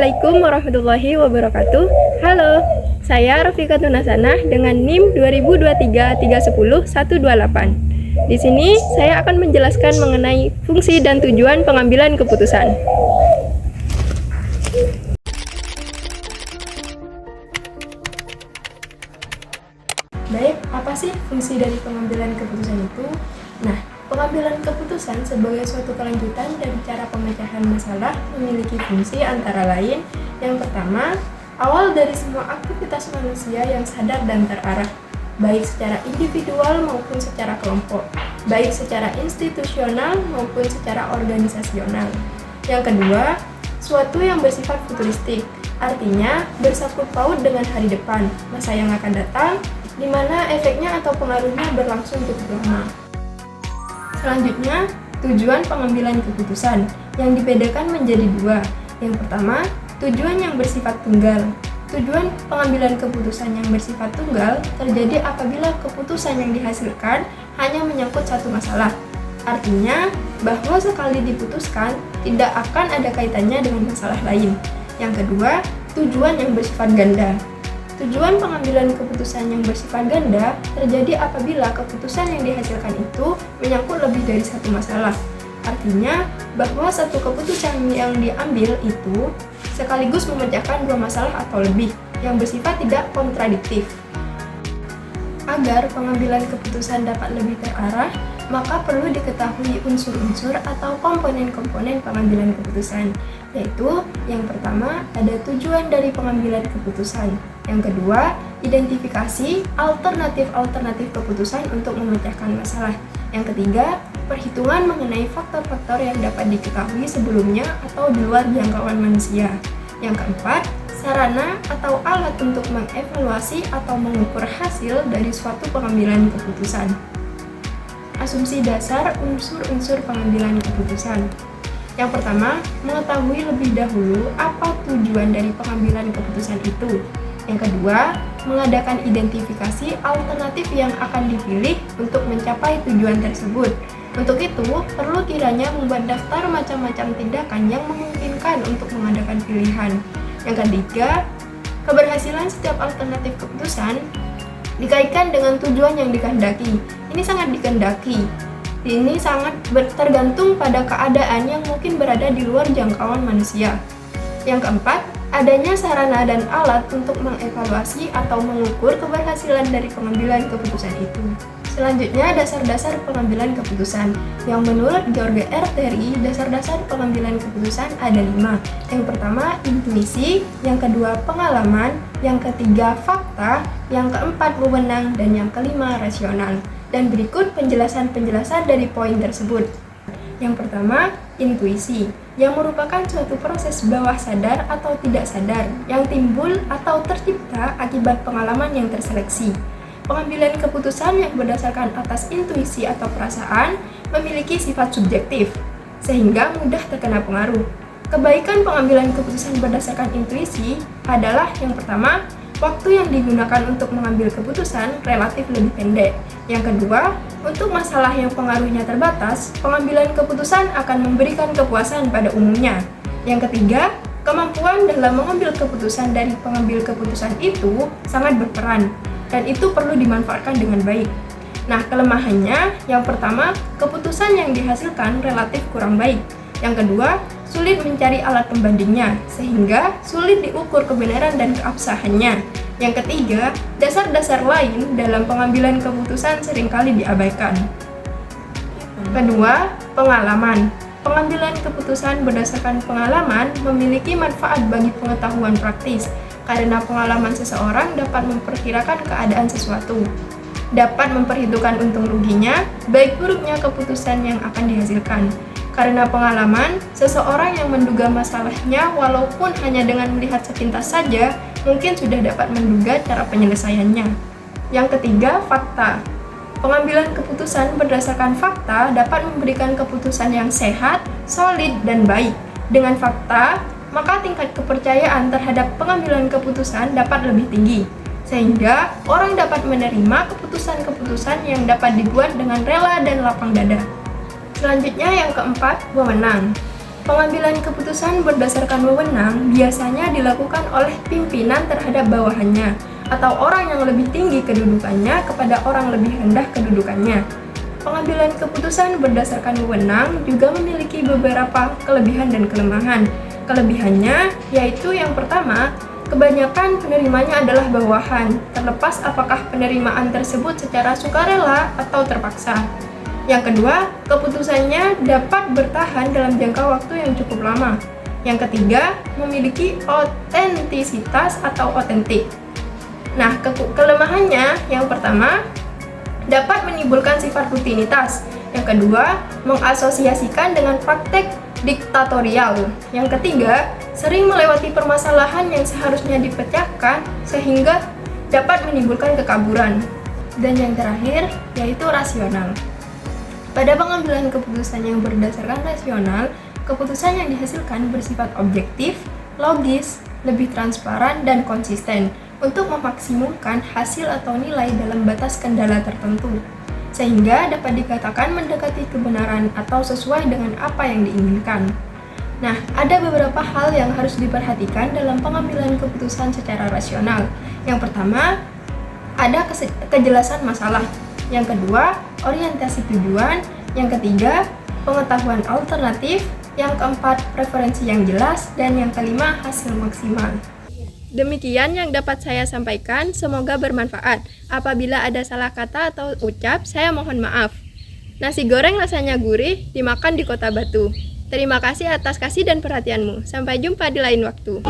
Assalamualaikum warahmatullahi wabarakatuh. Halo, saya Rafiqatun Hasanah dengan NIM 2023-310-128. Di sini saya akan menjelaskan mengenai fungsi dan tujuan pengambilan keputusan. Baik, apa sih fungsi dari pengambilan keputusan itu? Nah, pengambilan keputusan sebagai suatu kelanjutan dari cara pemecahan masalah memiliki fungsi antara lain. Yang pertama, awal dari semua aktivitas manusia yang sadar dan terarah, baik secara individual maupun secara kelompok, baik secara institusional maupun secara organisasional. Yang kedua, suatu yang bersifat futuristik, artinya bersangkut paut dengan hari depan, masa yang akan datang, di mana efeknya atau pengaruhnya berlangsung cukup lama. Selanjutnya, tujuan pengambilan keputusan yang dibedakan menjadi dua. Yang pertama, tujuan yang bersifat tunggal. Tujuan pengambilan keputusan yang bersifat tunggal terjadi apabila keputusan yang dihasilkan hanya menyangkut satu masalah. Artinya, bahwa sekali diputuskan, tidak akan ada kaitannya dengan masalah lain. Yang kedua, tujuan yang bersifat ganda. Tujuan pengambilan keputusan yang bersifat ganda terjadi apabila keputusan yang dihasilkan itu menyangkut lebih dari satu masalah. Artinya, bahwa satu keputusan yang diambil itu sekaligus memecahkan dua masalah atau lebih yang bersifat tidak kontradiktif. Agar pengambilan keputusan dapat lebih terarah, maka perlu diketahui unsur-unsur atau komponen-komponen pengambilan keputusan, yaitu yang pertama ada tujuan dari pengambilan keputusan, yang kedua identifikasi alternatif-alternatif keputusan untuk memecahkan masalah, yang ketiga perhitungan mengenai faktor-faktor yang dapat diketahui sebelumnya atau di luar jangkauan manusia, yang keempat sarana atau alat untuk mengevaluasi atau mengukur hasil dari suatu pengambilan keputusan. Asumsi dasar unsur-unsur pengambilan keputusan. Yang pertama, mengetahui lebih dahulu apa tujuan dari pengambilan keputusan itu. Yang kedua, mengadakan identifikasi alternatif yang akan dipilih untuk mencapai tujuan tersebut. Untuk itu, perlu kiranya membuat daftar macam-macam tindakan yang memungkinkan untuk mengadakan pilihan. Yang ketiga, keberhasilan setiap alternatif keputusan dikaitkan dengan tujuan yang dikehendaki. Ini sangat dikehendaki. Ini sangat tergantung pada keadaan yang mungkin berada di luar jangkauan manusia. Yang keempat, adanya sarana dan alat untuk mengevaluasi atau mengukur keberhasilan dari pengambilan keputusan itu. Selanjutnya, dasar-dasar pengambilan keputusan. Yang menurut George R. Terry, dasar-dasar pengambilan keputusan ada 5. Yang pertama, intuisi. Yang kedua, pengalaman. Yang ketiga, fakta. Yang keempat, wewenang. Dan yang kelima, rasional. Dan berikut penjelasan-penjelasan dari poin tersebut. Yang pertama, intuisi, yang merupakan suatu proses bawah sadar atau tidak sadar yang timbul atau tercipta akibat pengalaman yang terseleksi. Pengambilan keputusan yang berdasarkan atas intuisi atau perasaan memiliki sifat subjektif, sehingga mudah terkena pengaruh. Kebaikan pengambilan keputusan berdasarkan intuisi adalah yang pertama, waktu yang digunakan untuk mengambil keputusan relatif lebih pendek. Yang kedua, untuk masalah yang pengaruhnya terbatas, pengambilan keputusan akan memberikan kepuasan pada umumnya. Yang ketiga, kemampuan dalam mengambil keputusan dari pengambil keputusan itu sangat berperan, dan itu perlu dimanfaatkan dengan baik. Nah, kelemahannya, yang pertama, keputusan yang dihasilkan relatif kurang baik. Yang kedua, sulit mencari alat pembandingnya, sehingga sulit diukur kebenaran dan keabsahannya. Yang ketiga, dasar-dasar lain dalam pengambilan keputusan seringkali diabaikan. Kedua, pengalaman. Pengambilan keputusan berdasarkan pengalaman memiliki manfaat bagi pengetahuan praktis, karena pengalaman seseorang dapat memperkirakan keadaan sesuatu, dapat memperhitungkan untung ruginya, baik buruknya keputusan yang akan dihasilkan. Karena pengalaman, seseorang yang menduga masalahnya walaupun hanya dengan melihat sepintas saja, mungkin sudah dapat menduga cara penyelesaiannya. Yang ketiga, fakta. Pengambilan keputusan berdasarkan fakta dapat memberikan keputusan yang sehat, solid, dan baik. Dengan fakta, maka tingkat kepercayaan terhadap pengambilan keputusan dapat lebih tinggi, sehingga orang dapat menerima keputusan-keputusan yang dapat dibuat dengan rela dan lapang dada. Selanjutnya yang keempat, wewenang. Pengambilan keputusan berdasarkan wewenang biasanya dilakukan oleh pimpinan terhadap bawahannya atau orang yang lebih tinggi kedudukannya kepada orang lebih rendah kedudukannya. Pengambilan keputusan berdasarkan wewenang juga memiliki beberapa kelebihan dan kelemahan. Kelebihannya yaitu yang pertama, kebanyakan penerimanya adalah bawahan, terlepas apakah penerimaan tersebut secara sukarela atau terpaksa. Yang kedua, keputusannya dapat bertahan dalam jangka waktu yang cukup lama. Yang ketiga, memiliki otentisitas atau otentik. Nah, kelemahannya yang pertama, dapat menimbulkan sifat rutinitas. Yang kedua, mengasosiasikan dengan praktek diktatorial. Yang ketiga, sering melewati permasalahan yang seharusnya dipecahkan sehingga dapat menimbulkan kekaburan. Dan yang terakhir, yaitu rasional. Pada pengambilan keputusan yang berdasarkan rasional, keputusan yang dihasilkan bersifat objektif, logis, lebih transparan, dan konsisten untuk memaksimumkan hasil atau nilai dalam batas kendala tertentu, sehingga dapat dikatakan mendekati kebenaran atau sesuai dengan apa yang diinginkan. Nah, ada beberapa hal yang harus diperhatikan dalam pengambilan keputusan secara rasional. Yang pertama, ada kejelasan masalah. Yang kedua, orientasi tujuan. Yang ketiga, pengetahuan alternatif. Yang keempat, preferensi yang jelas. Dan yang kelima, hasil maksimal. Demikian yang dapat saya sampaikan, semoga bermanfaat. Apabila ada salah kata atau ucap, saya mohon maaf. Nasi goreng rasanya gurih, dimakan di Kota Batu. Terima kasih atas kasih dan perhatianmu. Sampai jumpa di lain waktu.